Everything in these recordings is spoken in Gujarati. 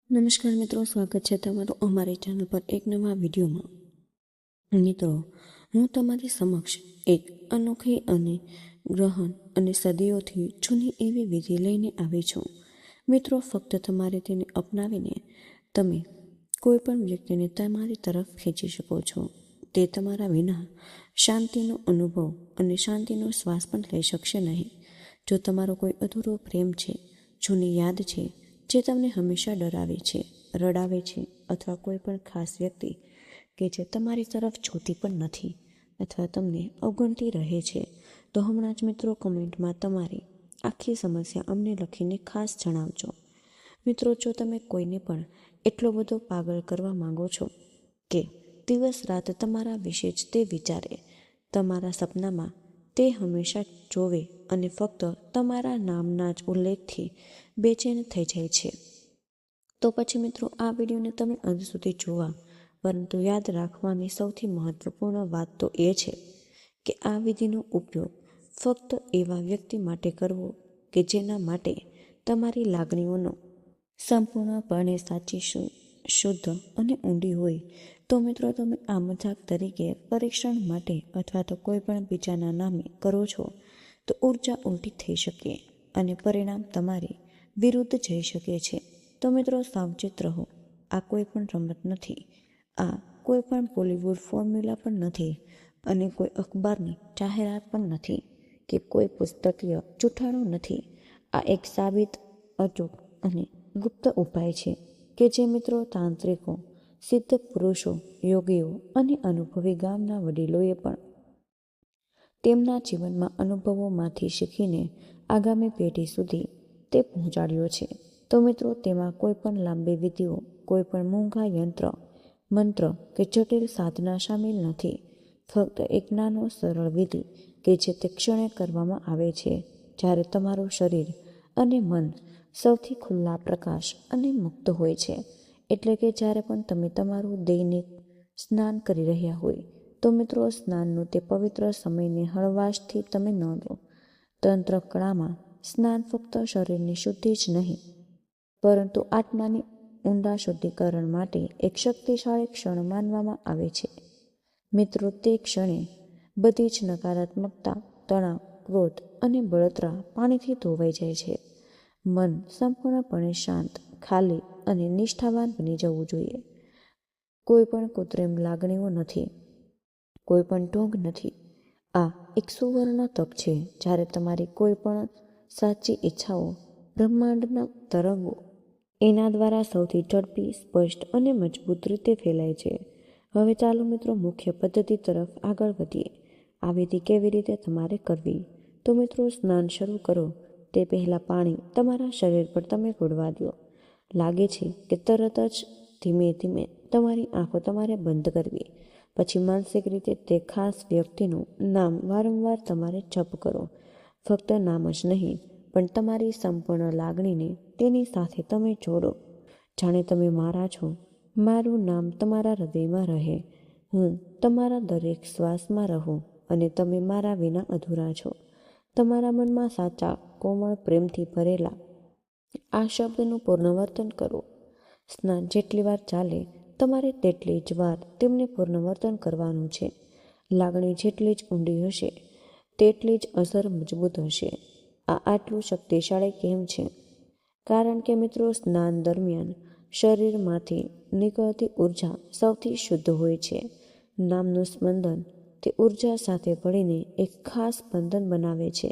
નમસ્કાર મિત્રો, સ્વાગત છે તમારું અમારી ચેનલ પર એક નવા વિડીયોમાં. મિત્રો, હું તમારી સમક્ષ એક અનોખી અને ગ્રહણ અને સદીઓથી જૂની એવી વિધિ લઈને આવી છું. મિત્રો, ફક્ત તમારે તેને અપનાવીને તમે કોઈ પણ વ્યક્તિને તમારી તરફ ખેંચી શકો છો. તે તમારા વિના શાંતિનો અનુભવ અને શાંતિનો શ્વાસ પણ લઈ શકશે નહીં. જો તમારો કોઈ અધૂરો પ્રેમ છે, જૂની યાદ છે જે તમને હંમેશા ડરાવે છે, રડાવે છે, અથવા કોઈ પણ ખાસ વ્યક્તિ કે જે તમારી તરફ જોતી પણ નથી અથવા તમને અવગણતી રહે છે, તો હમણાં જ મિત્રો કમેન્ટમાં તમારી આખી સમસ્યા અમને લખીને ખાસ જણાવજો. મિત્રો, જો તમે કોઈને પણ એટલો બધો પાગલ કરવા માંગો છો કે દિવસ રાત તમારા વિશે જ તે વિચારે, તમારા સપનામાં તે હંમેશા જોવે અને ફક્ત તમારા નામના જ ઉલ્લેખથી બેચેન થઈ જાય છે, તો પછી મિત્રો આ વિડીયોને તમે અંત સુધી જોવા. પરંતુ યાદ રાખવાની સૌથી મહત્વપૂર્ણ વાત તો એ છે કે આ વિધિનો ઉપયોગ ફક્ત એવા વ્યક્તિ માટે કરવો કે જેના માટે તમારી લાગણીઓનો સંપૂર્ણપણે સાચી, શુદ્ધ અને ઊંડી હોય. તો મિત્રો, તમે આ મજાક તરીકે, પરીક્ષણ માટે અથવા તો કોઈ પણ બીજાના નામે કરો છો તો ઉર્જા ઉલટી થઈ શકે અને પરિણામ તમારી વિરુદ્ધ જઈ શકે છે. તો મિત્રો, સાવચેત રહો. આ કોઈ પણ રમત નથી, આ કોઈ પણ બોલિવૂડ ફોર્મ્યુલા પણ નથી અને કોઈ અખબારની જાહેરાત પણ નથી કે કોઈ પુસ્તકીય જૂઠાણું નથી. આ એક સાબિત, અચૂક અને ગુપ્ત ઉપાય છે કે જે મિત્રો તાંત્રિકો, સિદ્ધ પુરુષો, યોગીઓ અને અનુભવી ગામના વડીલોએ પણ તેમના જીવનમાં અનુભવોમાંથી શીખીને આગામી પેઢી સુધી તે પહોંચાડ્યો છે. તો મિત્રો, તેમાં કોઈ પણ લાંબી વિધિઓ, કોઈ પણ મોંઘા યંત્ર, મંત્ર કે જટિલ સાધના સામેલ નથી. ફક્ત એક નાનો સરળ વિધિ કે જે તે ક્ષણે કરવામાં આવે છે જ્યારે તમારું શરીર અને મન સૌથી ખુલ્લા, પ્રકાશ અને મુક્ત હોય છે. એટલે કે જ્યારે પણ તમે તમારું દૈનિક સ્નાન કરી રહ્યા હોય. તો મિત્રો, સ્નાનનું તે પવિત્ર સમયને હળવાશથી તમે ન લો. તંત્ર કળામાં સ્નાન ફક્ત શરીરની શુદ્ધિ જ નહીં, પરંતુ આત્માની ઊંડા શુદ્ધિકરણ માટે એક શક્તિશાળી ક્ષણ માનવામાં આવે છે. મિત્રો, તે ક્ષણે બધી જ નકારાત્મકતા, તણાવ, ક્રોધ અને બળતરા પાણીથી ધોવાઈ જાય છે. મન સંપૂર્ણપણે શાંત, ખાલી અને નિષ્ઠાવાન બની જવું જોઈએ. કોઈ પણ કૃત્રિમ લાગણીઓ નથી, કોઈ પણ ઢોંગ નથી. આ એક સુવર્ણ તક છે જ્યારે તમારી કોઈ પણ સાચી ઈચ્છાઓ બ્રહ્માંડના તરંગો એના દ્વારા સૌથી ઝડપી, સ્પષ્ટ અને મજબૂત રીતે ફેલાય છે. હવે ચાલો મિત્રો મુખ્ય પદ્ધતિ તરફ આગળ વધીએ. આ વિધિ કેવી રીતે તમારે કરવી? તો મિત્રો, સ્નાન શરૂ કરો તે પહેલાં પાણી તમારા શરીર પર તમે ઘોળવા દો. લાગે છે કે તરત જ ધીમે ધીમે તમારી આંખો તમારે બંધ કરવી. પછી માનસિક રીતે તે ખાસ વ્યક્તિનું નામ વારંવાર તમારે જપ કરો. ફક્ત નામ જ નહીં, પણ તમારી સંપૂર્ણ લાગણીને તેની સાથે તમે જોડો. જાણે તમે મારા છો. મારું નામ તમારા હૃદયમાં રહે. હું તમારા દરેક શ્વાસમાં રહું અને તમે મારા વિના અધૂરા છો. તમારા મનમાં સાચા, કોમળ પ્રેમથી ભરેલા આ શબ્દનું પુનરાવર્તન કરો. સ્નાન જેટલી વાર ચાલે, તમારે તેટલી જ વાર તેમને પુનરાવર્તન કરવાનું છે. લાગણી જેટલી જ ઊંડી હશે, તેટલી જ અસર મજબૂત હશે. આ આટલું શક્તિશાળી કેમ છે? કારણ કે મિત્રો, સ્નાન દરમિયાન શરીરમાંથી નીકળતી ઉર્જા સૌથી શુદ્ધ હોય છે. નામનું સ્પંદન તે ઉર્જા સાથે ભળીને એક ખાસ સ્પંદન બનાવે છે.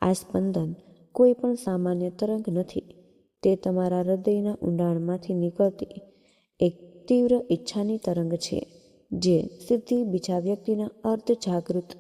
આ સ્પંદન કોઈ પણ સામાન્ય તરંગ નથી. તે તમારા હૃદયના ઊંડાણમાંથી નીકળતી એક તીવ્ર ઈચ્છાની તરંગ છે, જે સીધી બીજા વ્યક્તિના અર્ધ જાગૃત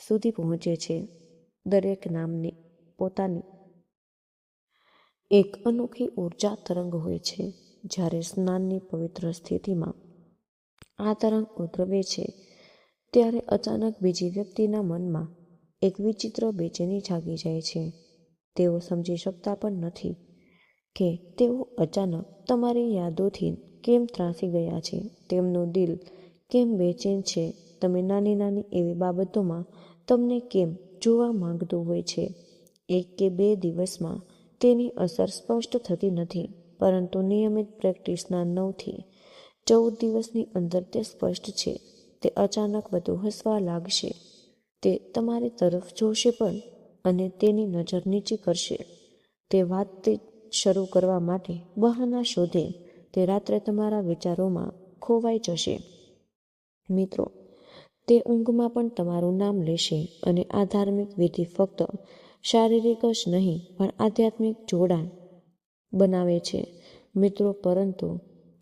સુધી પહોંચે છે. દરેક નામની પોતાની એક અનોખી ઉર્જા તરંગ હોય છે. જ્યારે સ્નાનની પવિત્ર સ્થિતિમાં આ તરંગ ઉદ્ભવે છે, ત્યારે અચાનક બીજી વ્યક્તિના મનમાં એક વિચિત્ર બેચેની જાગી જાય છે. તેઓ સમજી શકતા પણ નથી કે તેઓ અચાનક તમારી યાદોથી કેમ ત્રાસી ગયા છે. તેમનું દિલ કેમ બેચેન છે. તમે નાની નાની એવી બાબતોમાં તમને કેમ જોવા માંગતું હોય છે. 1 કે 2 દિવસમાં તેની અસર સ્પષ્ટ થતી નથી, પરંતુ નિયમિત પ્રેક્ટિસના 9 થી 14 દિવસની અંદર તે સ્પષ્ટ છે. તે અચાનક વધુ હસવા લાગશે. તે તમારી તરફ જોશે પણ અને તેની નજર નીચી કરશે. તે વાતચીત શરૂ કરવા માટે બહાના શોધે. તે રાત્રે તમારા વિચારોમાં ખોવાઈ જશે. મિત્રો, તે ઊંઘમાં પણ તમારું નામ લેશે અને આ ધાર્મિક વિધિ ફક્ત શારીરિક જ નહીં પણ આધ્યાત્મિક જોડાણ બનાવે છે. મિત્રો, પરંતુ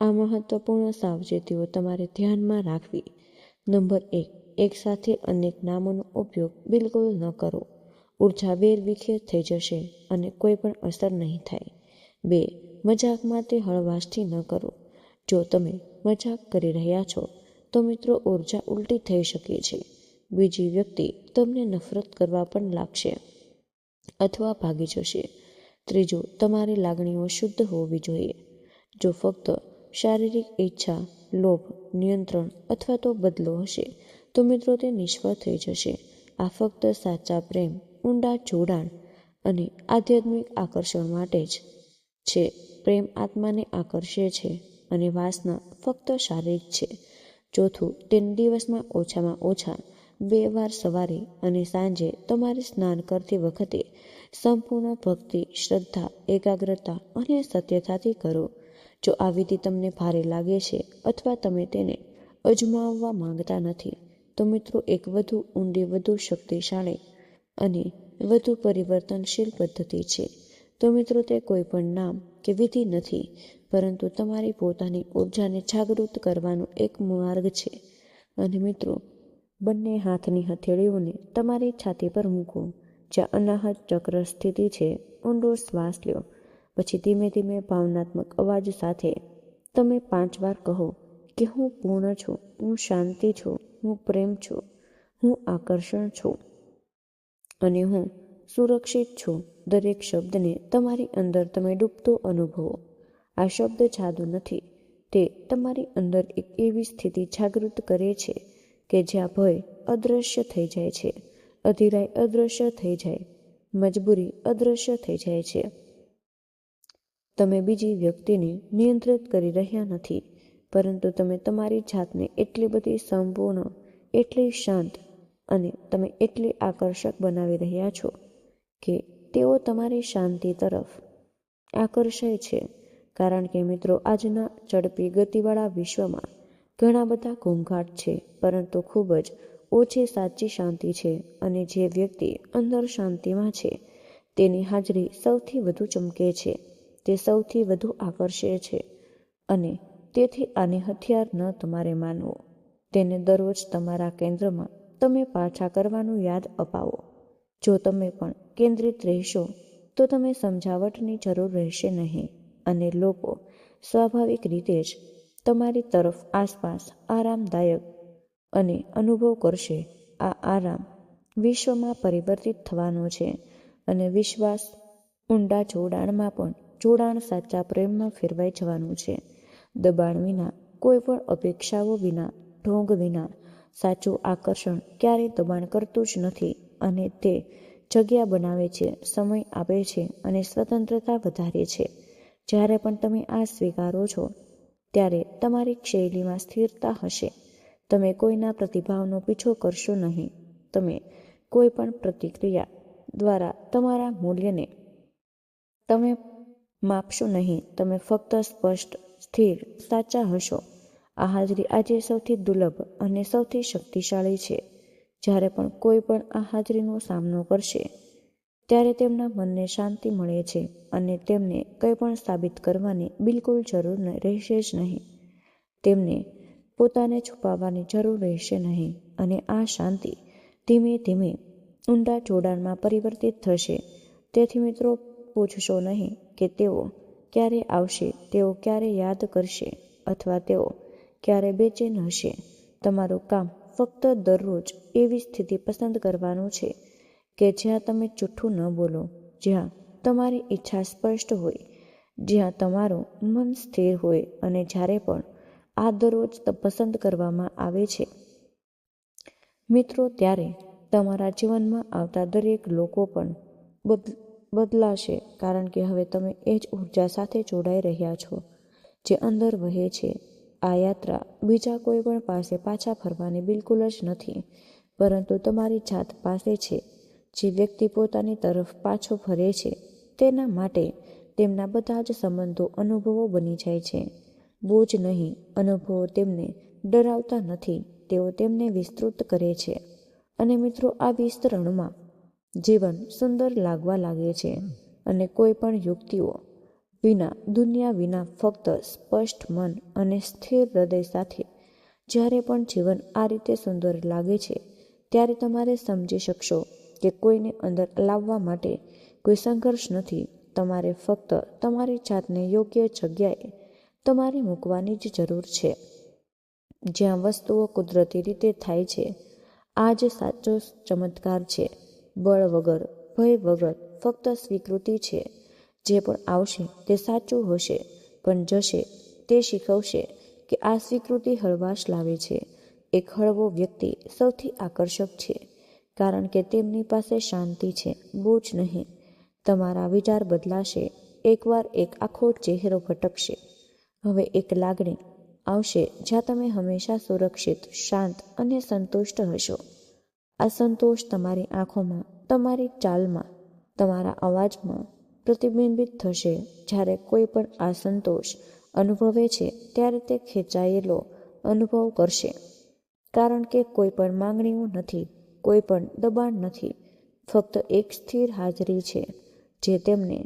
આ મહત્વપૂર્ણ સાવચેતીઓ તમારે ધ્યાનમાં રાખવી. નંબર 1, એકસાથે અનેક નામોનો ઉપયોગ બિલકુલ ન કરો. ઉર્જા વેરવિખેર થઈ જશે અને કોઈ પણ અસર નહીં થાય. 2, મજાકમાં તે હળવાશથી ન કરો. જો તમે મજાક કરી રહ્યા છો તો મિત્રો, ઉર્જા ઉલટી થઈ શકે છે. બીજી વ્યક્તિ તમને નફરત કરવા પણ લાગશે અથવા ભાગી જશે. 3, તમારી લાગણીઓ શુદ્ધ હોવી જોઈએ. જો ફક્ત શારીરિક ઈચ્છા, લોભ, નિયંત્રણ અથવા તો બદલો હશે તો મિત્રો તે નિષ્ફળ થઈ જશે. આ ફક્ત સાચા પ્રેમ, ઊંડા જોડાણ અને આધ્યાત્મિક આકર્ષણ માટે જ છે. પ્રેમ આત્માને આકર્ષે છે અને વાસના ફક્ત શારીરિક છે. 4, તેને દિવસમાં ઓછામાં ઓછા 2 વાર સવારે અને સાંજે તમારે સ્નાન કરતી વખતે સંપૂર્ણ ભક્તિ, શ્રદ્ધા, એકાગ્રતા અને સત્યતાથી કરો. જો આ વિધિ તમને ભારે લાગે છે અથવા તમે તેને અજમાવવા માંગતા નથી તો મિત્રો, એક વધુ ઊંડી, વધુ શક્તિશાળી અને વધુ પરિવર્તનશીલ પદ્ધતિ છે. તો મિત્રો, તે કોઈ પણ નામ કે વિધિ નથી, પરંતુ તમારી પોતાની ઉર્જાને જાગૃત કરવાનો એક માર્ગ છે. અને મિત્રો, બંને હાથની હથેળીઓને તમારી છાતી પર મૂકો જ્યાં અનાહત ચક્ર સ્થિતિ છે. ઊંડો શ્વાસ લો. પછી ધીમે ધીમે ભાવનાત્મક અવાજ સાથે તમે 5 વાર કહો કે હું પૂર્ણ છું, હું શાંતિ છું, હું પ્રેમ છું, હું આકર્ષણ છું અને હું સુરક્ષિત છું. દરેક શબ્દને તમારી અંદર તમે ડૂબતો અનુભવો. આ શબ્દ જાદુ નથી. તે તમારી અંદર એક એવી સ્થિતિ જાગૃત કરે છે કે જ્યાં ભય અદૃશ્ય થઈ જાય છે, અધીરાઈ અદૃશ્ય થઈ જાય, મજબૂરી અદૃશ્ય થઈ જાય છે. તમે બીજી વ્યક્તિને નિયંત્રિત કરી રહ્યા નથી, પરંતુ તમે તમારી જાતને એટલી બધી સંપૂર્ણ, એટલી શાંત અને તમે એટલી આકર્ષક બનાવી રહ્યા છો કે તેઓ તમારી શાંતિ તરફ આકર્ષાય છે. કારણ કે મિત્રો, આજના ઝડપી ગતિવાળા વિશ્વમાં ઘણા બધા ઘોંઘાટ છે, પરંતુ ખૂબ જ ઓછી સાચી શાંતિ છે. અને જે વ્યક્તિ અંદર શાંતિમાં છે તેની હાજરી સૌથી વધુ ચમકે છે, તે સૌથી વધુ આકર્ષે છે. અને તેથી આને હથિયાર ન તમારે માનવો. તેને દરરોજ તમારા કેન્દ્રમાં તમે પાછા કરવાનું યાદ અપાવો. જો તમે પણ કેન્દ્રિત રહેશો તો તમે સમજાવટની જરૂર રહેશે નહીં અને લોકો સ્વાભાવિક રીતે જ તમારી તરફ આસપાસ આરામદાયક અને અનુભવ કરશે. આ આરામ વિશ્વમાં પરિવર્તિત થવાનો છે અને વિશ્વાસ ઊંડા જોડાણમાં પણ જોડાણ સાચા પ્રેમમાં ફેરવાઈ જવાનું છે. દબાણ વિના, કોઈ પણ અપેક્ષાઓ વિના, ઢોંગ વિના. સાચું આકર્ષણ ક્યારેય દબાણ કરતું જ નથી અને તે જગ્યા બનાવે છે, સમય આપે છે અને સ્વતંત્રતા વધારે છે. જ્યારે પણ તમે આ સ્વીકારો છો ત્યારે તમારી શૈલીમાં સ્થિરતા હશે. તમે કોઈના પ્રતિભાવનો પીછો કરશો નહીં. તમે કોઈ પણ પ્રતિક્રિયા દ્વારા તમારા મૂલ્યને તમે માપશો નહીં. તમે ફક્ત સ્પષ્ટ, સ્થિર, સાચા હશો. આ હાજરી આજે સૌથી દુર્લભ અને સૌથી શક્તિશાળી છે. જ્યારે પણ કોઈ પણ આ હાજરીનો સામનો કરશે ત્યારે તેમના મનને શાંતિ મળે છે અને તેમને કંઈ પણ સાબિત કરવાની બિલકુલ જરૂર રહેશે જ નહીં. તેમને પોતાને છુપાવવાની જરૂર રહેશે નહીં અને આ શાંતિ ધીમે ધીમે ઊંડા જોડાણમાં પરિવર્તિત થશે. તેથી મિત્રો, પૂછશો નહીં કે તેઓ ક્યારે આવશે, તેઓ ક્યારે યાદ કરશે અથવા તેઓ ક્યારે બેચેન હશે. તમારું કામ ફક્ત દરરોજ એવી સ્થિતિ પસંદ કરવાનું છે કે જ્યાં તમે જૂઠું ન બોલો, જ્યાં તમારી ઈચ્છા સ્પષ્ટ હોય, જ્યાં તમારું મન સ્થિર હોય. અને જ્યારે પણ આ દરરોજ પસંદ કરવામાં આવે છે મિત્રો, ત્યારે તમારા જીવનમાં આવતા દરેક લોકો પણ બદલાશે, કારણ કે હવે તમે એ જ ઉર્જા સાથે જોડાઈ રહ્યા છો જે અંદર વહે છે. આ યાત્રા બીજા કોઈ પણ પાસે પાછા ફરવાની બિલકુલ જ નથી, પરંતુ તમારી જાત પાસે છે. જે વ્યક્તિ પોતાની તરફ પાછો ફરે છે તેના માટે તેમના બધા જ સંબંધો અનુભવો બની જાય છે. બોજ નહીં, અનુભવો તેમને ડરાવતા નથી, તેઓ તેમને વિસ્તૃત કરે છે. અને મિત્રો, આ વિસ્તરણમાં જીવન સુંદર લાગવા લાગે છે અને કોઈ પણ યુક્તિઓ વિના, દુનિયા વિના, ફક્ત સ્પષ્ટ મન અને સ્થિર હૃદય સાથે. જ્યારે પણ જીવન આ રીતે સુંદર લાગે છે ત્યારે તમારે સમજી શકશો કે કોઈને અંદર લાવવા માટે કોઈ સંઘર્ષ નથી. તમારે ફક્ત તમારી જાતને યોગ્ય જગ્યાએ તમારે મૂકવાની જ જરૂર છે, જ્યાં વસ્તુઓ કુદરતી રીતે થાય છે. આ જ સાચો ચમત્કાર છે. બળ વગર, ભય વગર, ફક્ત સ્વીકૃતિ છે. જે પણ આવશે તે સાચું હશે, પણ જશે તે શીખવશે કે આ સ્વીકૃતિ હળવાશ લાવે છે. એક હળવો વ્યક્તિ સૌથી આકર્ષક છે, કારણ કે તેમની પાસે શાંતિ છે, બોજ નહીં. તમારા વિચાર બદલાશે. એકવાર એક આખો ચહેરો ભટકશે. હવે એક લાગણી આવશે જ્યાં તમે હંમેશા સુરક્ષિત, શાંત અને સંતુષ્ટ હશો. આ સંતોષ તમારી આંખોમાં, તમારી ચાલમાં, તમારા અવાજમાં પ્રતિબિંબિત થશે. જ્યારે કોઈ પણ આ સંતોષ અનુભવે છે ત્યારે તે ખેંચાયેલો અનુભવ કરશે, કારણ કે કોઈ પણ માંગણીઓ નથી, કોઈ પણ દબાણ નથી, ફક્ત એક સ્થિર હાજરી છે જે તેમને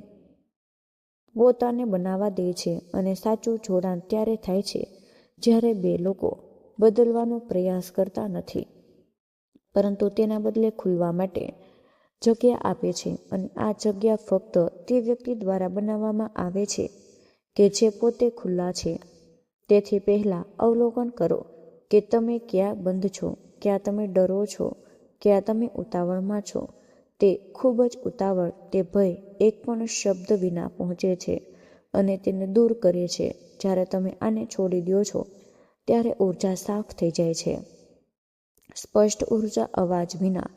પોતાને બનાવવા દે છે. અને સાચું જોડાણ ત્યારે થાય છે જ્યારે બે લોકો બદલવાનો પ્રયાસ કરતા નથી, પરંતુ તેના બદલે ખુલવા માટે જગ્યા આપે છે. અને આ જગ્યા ફક્ત તે વ્યક્તિ દ્વારા બનાવવામાં આવે છે કે જે પોતે ખુલ્લા છે. તેથી પહેલા અવલોકન કરો કે તમે ક્યાં બંધ છો, ક્યાં તમે ડરો છો, ક્યાં તમે ઉતાવળમાં છો. તે ખૂબ જ ઉતાવળ, તે ભય એક પણ શબ્દ વિના પહોંચે છે અને તેને દૂર કરે છે. જ્યારે તમે આને છોડી દો છો ત્યારે ઉર્જા સાફ થઈ જાય છે. સ્પષ્ટ ઉર્જા અવાજ વિના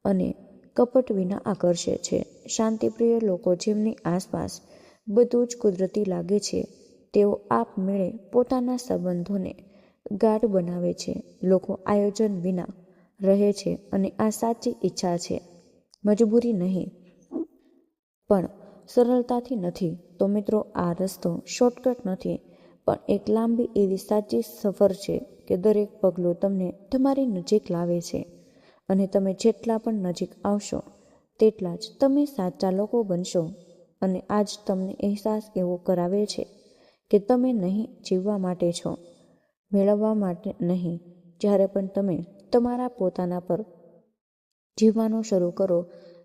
અને કપટ વિના આકર્ષે છે. શાંતિપ્રિય લોકો જેમની આસપાસ બધું જ કુદરતી લાગે છે, તેઓ આપમેળે પોતાના સંબંધોને ગાઢ બનાવે છે. લોકો આયોજન વિના રહે છે અને આ સાચી ઈચ્છા છે, મજબૂરી નહીં, પણ સરળતાથી નથી. તો મિત્રો, આ રસ્તો શોર્ટકટ નથી, પણ એક લાંબી એવી સાચી સફર છે કે દરેક પગલું તમને તમારી નજીક લાવે છે. અને તમે જેટલા પણ નજીક આવશો તેટલા જ તમે સાચા લોકો બનશો. અને આજ તમને અહેસાસ એવો કરાવે છે કે તમે નહીં જીવવા માટે છો, મેળવવા માટે નહીં. જ્યારે પણ તમે તમારા પોતાના પર જીવવાનું શરૂ કરો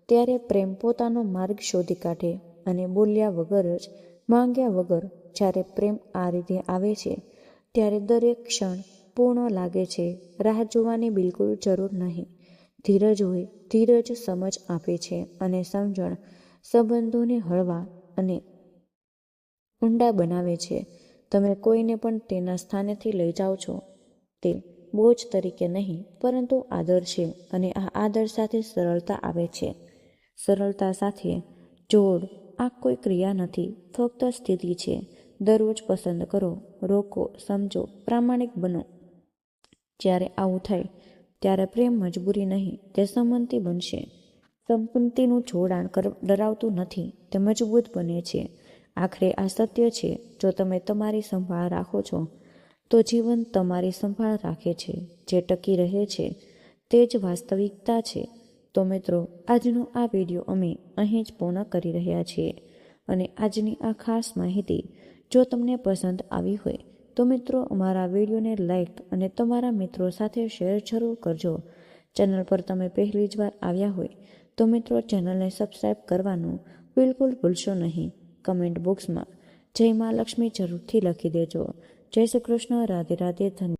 ત્યારે પ્રેમ પોતાનો માર્ગ શોધી કાઢે. અને બોલ્યા વગર જ, માંગ્યા વગર, જ્યારે પ્રેમ આ રીતે આવે છે ત્યારે દરેક ક્ષણ પૂર્ણ લાગે છે. રાહ જોવાની બિલકુલ જરૂર નહીં. ધીરજ હોય, ધીરજ સમજ આપે છે, અને સમજણ સંબંધોને હળવા અને ઊંડા બનાવે છે. તમે કોઈને પણ તેના સ્થાનેથી લઈ જાઓ છો તે બોજ તરીકે નહીં, પરંતુ આદર છે. અને આ આદર સાથે સરળતા આવે છે. સરળતા સાથે જોડ. આ કોઈ ક્રિયા નથી, ફક્ત સ્થિતિ છે. દરરોજ પસંદ કરો, રોકો, સમજો, પ્રામાણિક બનો. જ્યારે આવું થાય ત્યારે પ્રેમ મજબૂરી નહીં, તે સંમતિ બનશે. સંપત્તિનું જોડાણ ડરાવતું નથી, તે મજબૂત બને છે. આખરે આ સત્ય છે, જો તમે તમારી સંભાળ રાખો છો તો જીવન તમારી સંભાળ રાખે છે. જે ટકી રહે છે તે જ વાસ્તવિકતા છે. તો મિત્રો, આજનો આ વિડીયો અમે અહીં જ પૂર્ણ કરી રહ્યા છીએ. અને આજની આ ખાસ માહિતી જો તમને પસંદ આવી હોય તો મિત્રો, અમારા વિડીયોને લાઈક અને તમારા મિત્રો સાથે શેર જરૂર કરજો. ચેનલ પર તમે પહેલી જ વાર આવ્યા હોય તો મિત્રો, ચેનલને સબસ્ક્રાઈબ કરવાનું બિલકુલ ભૂલશો નહીં. કમેન્ટ બોક્સમાં જય મા લક્ષ્મી જરૂરથી લખી દેજો. જય શ્રી કૃષ્ણ. રાધે રાધે. ધન્યવાદ.